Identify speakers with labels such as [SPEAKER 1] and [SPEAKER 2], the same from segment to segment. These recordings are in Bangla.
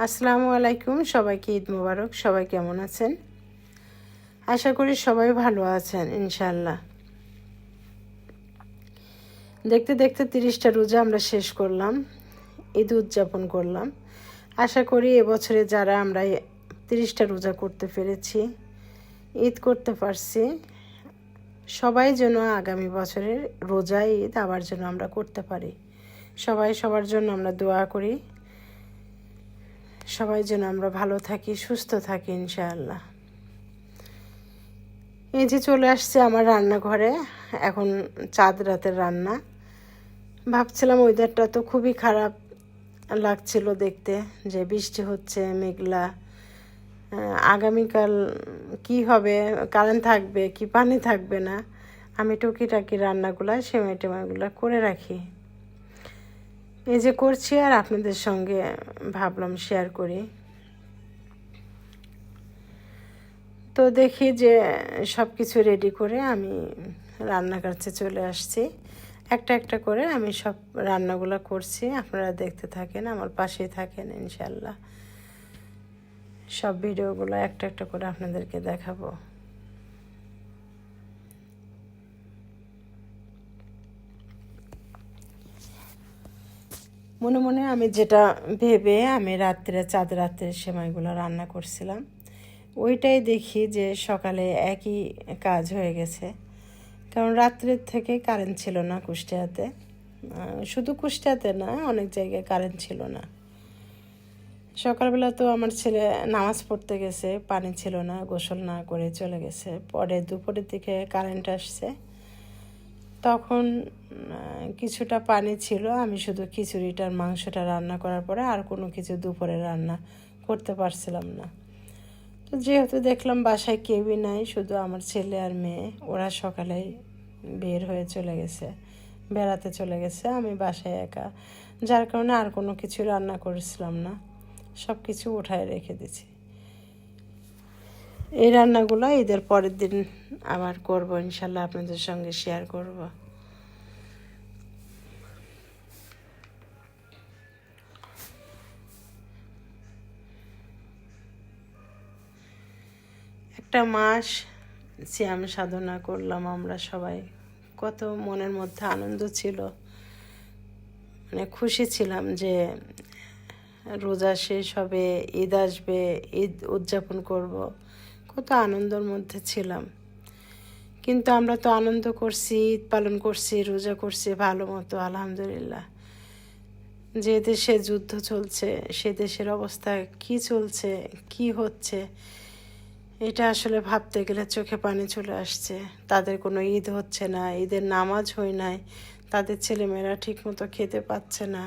[SPEAKER 1] আসসালামু আলাইকুম, সবাইকে ঈদ মোবারক। সবাই কেমন আছেন? আশা করি সবাই ভালো আছেন ইনশাআল্লাহ। দেখতে দেখতে 30টা রোজা আমরা শেষ করলাম, ঈদ উদযাপন করলাম। আশা করি এবছরে যারা আমরা 30টা রোজা করতে পেরেছি, ঈদ করতে পারছি, সবাই যেন আগামী বছরের রোজা ঈদ আবার যেন আমরা করতে পারি। সবাই সবার জন্য আমরা দোয়া করি, সবাই যেন আমরা ভালো থাকি, সুস্থ থাকি ইনশাআল্লাহ। এই যে চলে আসছে আমার রান্নাঘরে, এখন চাঁদ রাতের রান্না। ভাবছিলাম ওয়েদারটা তো খুবই খারাপ লাগছিল দেখতে, যে বৃষ্টি হচ্ছে, মেঘলা। আগামীকাল কি হবে, কারেন্ট থাকবে কি পানি থাকবে না। আমি টুকিটাকি রান্নাগুলো, সেমাই টেমাইগুলো করে রাখি। এই যে করছি আর আপনাদের সঙ্গে ভাবলাম শেয়ার করি। তো দেখি যে সব কিছু রেডি করে আমি রান্নার কাছে চলে আসছি। একটা একটা করে আমি সব রান্নাগুলো করছি, আপনারা দেখতে থাকেন, আমার পাশেই থাকেন ইনশাল্লাহ। সব ভিডিওগুলো একটা একটা করে আপনাদেরকে দেখাবো। মনে মনে আমি যেটা ভেবে আমি চাঁদ রাত্রে সেমাইগুলো রান্না করছিলাম, ওইটাই দেখি যে সকালে একই কাজ হয়ে গেছে। কারণ রাত্রের থেকে কারেন্ট ছিল না কুষ্টিয়াতে, শুধু কুষ্টিয়াতে না, অনেক জায়গায় কারেন্ট ছিল না। সকালবেলা তো আমার ছেলে নামাজ পড়তে গেছে, পানি ছিল না, গোসল না করে চলে গেছে। পরে দুপুরের দিকে কারেন্ট আসছে, তখন কিছুটা পানি ছিল। আমি শুধু খিচুড়িটার মাংসটা রান্না করার পরে আর কোনো কিছু দুপুরে রান্না করতে পারছিলাম না। তো যেহেতু দেখলাম বাসায় কেউই নাই, শুধু আমার ছেলে আর মেয়ে, ওরা সকালেই বের হয়ে চলে গেছে, বেড়াতে চলে গেছে, আমি বাসায় একা, যার কারণে আর কোনো কিছু রান্না করেছিলাম না, সব কিছু উঠায় রেখে দিছি। এই রান্নাগুলো ঈদের পরের দিন আবার করব ইনশাল্লাহ, আপনাদের সঙ্গে শেয়ার করব। একটা মাস সিয়াম সাধনা করলাম আমরা সবাই, কত মনের মধ্যে আনন্দ ছিল, মানে খুশি ছিলাম যে রোজা শেষ হবে, ঈদ আসবে, ঈদ উদযাপন করব, কত আনন্দের মধ্যে ছিলাম। কিন্তু আমরা তো আনন্দ করছি, ঈদ পালন করছি, রোজা করছি ভালো মতো আলহামদুলিল্লাহ। যে দেশে যুদ্ধ চলছে, সে দেশের অবস্থা কি চলছে, কি হচ্ছে, এটা আসলে ভাবতে গেলে চোখে পানি চলে আসছে। তাদের কোনো ঈদ হচ্ছে না, ঈদের নামাজ হয় নাই, তাদের ছেলেমেয়েরা ঠিকমতো খেতে পাচ্ছে না,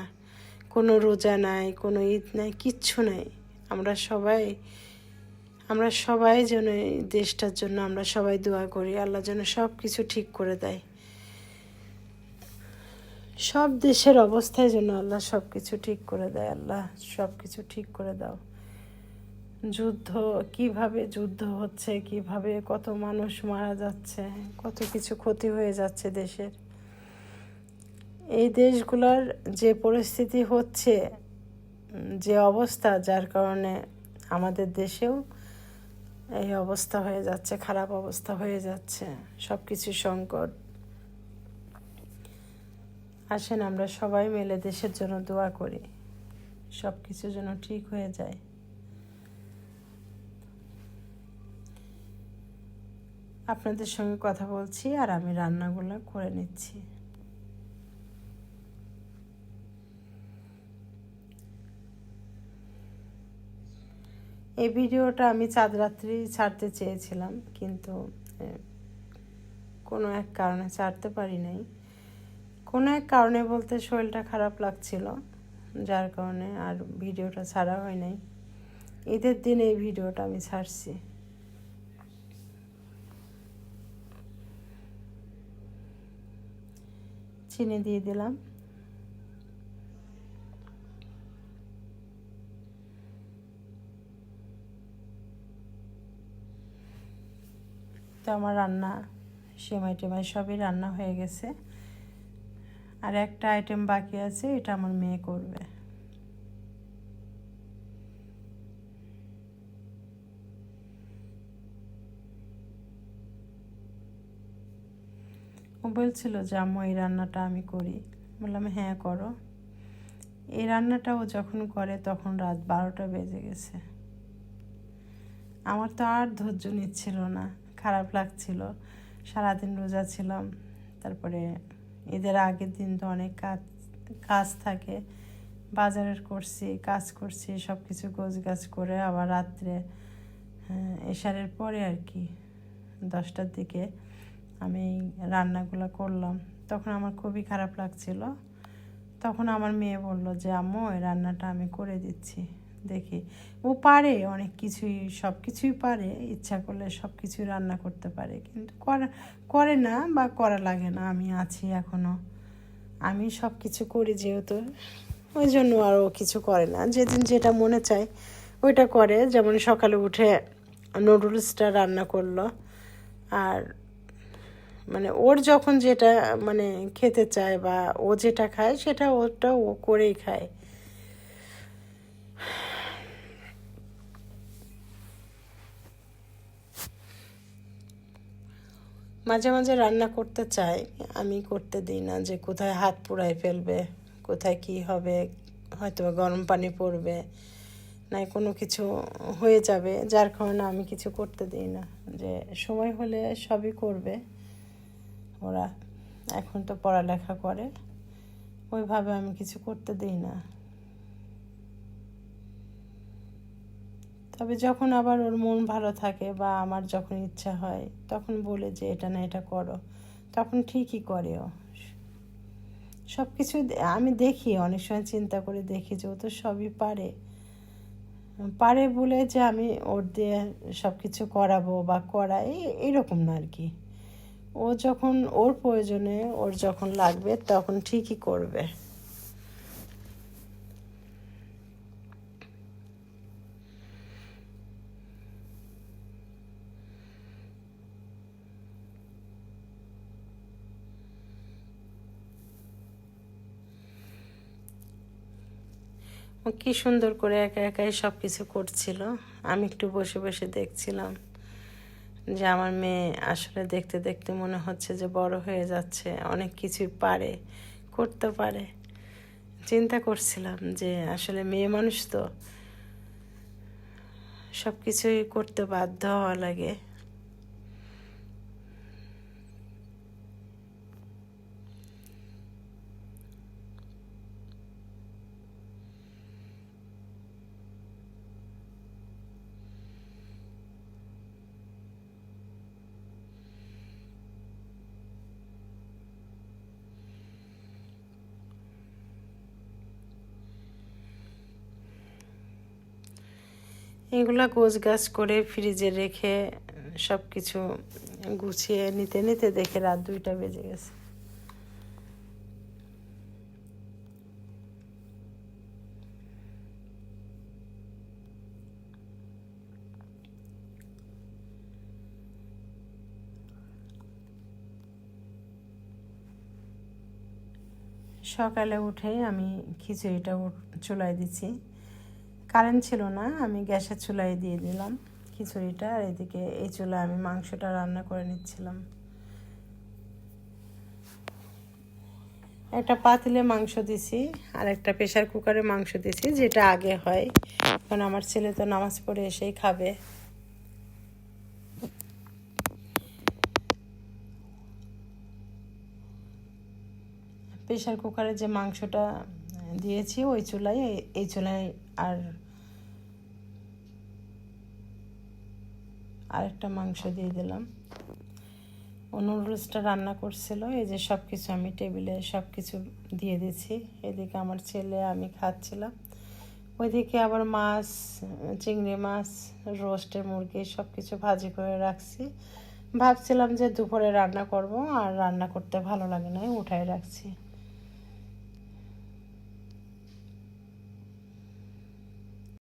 [SPEAKER 1] কোনো রোজা নাই, কোনো ঈদ নাই, কিচ্ছু নাই। আমরা সবাই যেন এই দেশটার জন্য আমরা সবাই দোয়া করি, আল্লাহ যেন সব কিছু ঠিক করে দেয়। সব দেশের অবস্থায় যেন আল্লাহ সব কিছু ঠিক করে দেয়। আল্লাহ সব কিছু ঠিক করে দাও। কিভাবে যুদ্ধ হচ্ছে, কিভাবে কত মানুষ মারা যাচ্ছে, কত কিছু ক্ষতি হয়ে যাচ্ছে দেশের। এই দেশগুলোর যে পরিস্থিতি হচ্ছে, যে অবস্থা, যার কারণে আমাদের দেশেও এই অবস্থা হয়ে যাচ্ছে, খারাপ অবস্থা হয়ে যাচ্ছে, সব কিছু সংকট। আসেন আমরা সবাই মিলে দেশের জন্য দোয়া করি, সব কিছু যেন ঠিক হয়ে যায়। আপনাদের সঙ্গে কথা বলছি আর আমি রান্নাগুলো করে নিচ্ছি। এই ভিডিওটা আমি চাঁদ রাত্রি ছাড়তে চেয়েছিলাম, কিন্তু কোনো এক কারণে ছাড়তে পারি নাই। কোনো এক কারণে বলতে শরীরটা খারাপ লাগছিল, যার কারণে আর ভিডিওটা ছাড়া হয় নাই। ঈদের দিন এই ভিডিওটা আমি ছাড়ছি। চিনি দিয়ে দিলাম, তো আমার রান্না সেমাই টেমাই সবই রান্না হয়ে গেছে। আর একটা আইটেম বাকি আছে, এটা আমার মেয়ে করবে। বলছিল যে আম্মু এই রান্নাটা আমি করি। বললাম হ্যাঁ করো। এই রান্নাটা ও যখন করে তখন রাত 12টা বেজে গেছে। আমার তো আর ধৈর্য নিচ্ছিল না, খারাপ লাগছিল। সারাদিন রোজা ছিলাম, তারপরে ঈদের আগের দিন তো অনেক কাজ থাকে, বাজারের কাজ করছি, সব কিছু গোছগাছ করে আবার রাত্রে এশারের পরে আর কি 10টার দিকে আমি রান্নাগুলো করলাম। তখন আমার খুবই খারাপ লাগছিল। তখন আমার মেয়ে বলল যে আম্মু এই রান্নাটা আমি করে দিচ্ছি, দেখি। ও পারে অনেক কিছুই, সব কিছুই পারে, ইচ্ছা করলে সব কিছুই রান্না করতে পারে, কিন্তু করে না বা করা লাগে না। আমি আছি এখনও, আমি সব কিছু করি যেহেতু, ওই জন্য আর ও কিছু করে না। যেদিন যেটা মনে চায় ওইটা করে। যেমন সকালে উঠে নুডলসটা রান্না করলো, আর মানে ওর যখন যেটা মানে খেতে চায় বা ও যেটা খায় সেটা ওটা ও করেই খায়। মাঝে মাঝে রান্না করতে চাই, আমি করতে দিই না, যে কোথায় হাত পুড়ায় ফেলবে, কোথায় কি হবে, হয়তো গরম পানি পড়বে, নাই কোনো কিছু হয়ে যাবে, যার কারণে আমি কিছু করতে দিই না। যে সময় হলে সবই করবে ওরা, এখন তো পড়ালেখা করে, ওইভাবে আমি কিছু করতে দিই না। তবে যখন আবার ওর মন ভালো থাকে বা আমার যখন ইচ্ছা হয় তখন বলে যে এটা না এটা করো, তখন ঠিকই করে ও। সব কিছু আমি দেখি, অনেক সময় চিন্তা করে দেখি যে ও তো সবই পারে বলে যে আমি ওর দিয়ে সব কিছু করাবো বা করাই এরকম না আর কি। ও যখন ওর প্রয়োজনে, ওর যখন লাগবে তখন ঠিকই করবে। ও কি সুন্দর করে একা একাই সব কিছু করছিল, আমি একটু বসে বসে দেখছিলাম যে আমার মেয়ে আসলে দেখতে দেখতে মনে হচ্ছে যে বড় হয়ে যাচ্ছে, অনেক কিছুই করতে পারে। চিন্তা করছিলাম যে আসলে মেয়ে মানুষ তো সব কিছুই করতে বাধ্য হওয়া লাগে। এগুলা গোছগাছ করে ফ্রিজে রেখে সব কিছু গুছিয়ে নিতে নিতে দেখে রাত 2টা বেজে গেছে। সকালে উঠে আমি খিচুড়িটা চুলায় দিচ্ছি, কারেন্ট ছিল না, আমি গ্যাসের চুলায় দিয়ে দিলাম খিচুড়িটা, আর এদিকে এই চুলায় আমি মাংসটা রান্না করে নিচ্ছিলাম। একটা পাতিলে মাংস দিছি আর একটা প্রেশার কুকারে মাংস দিছি, যেটা আগে হয়, কারণ আমার ছেলে তো নামাজ পড়ে এসেই খাবে। প্রেশার কুকারে যে মাংসটা দিয়েছি ওই চুলায়, এই চুলায় আরেকটা মাংস দিয়ে দিলাম। ও নুডলসটা রান্না করছিল, এই যে সব কিছু আমি টেবিলে সব কিছু দিয়ে দিয়েছি। এদিকে আমার ছেলে, আমি খাচ্ছিলাম। ওইদিকে আবার মাছ, চিংড়ি মাছ, রোস্টের মুরগি সব কিছু ভাজি করে রাখছি। ভাবছিলাম যে দুপুরে রান্না করব, আর রান্না করতে ভালো লাগে না, উঠাই রাখছি।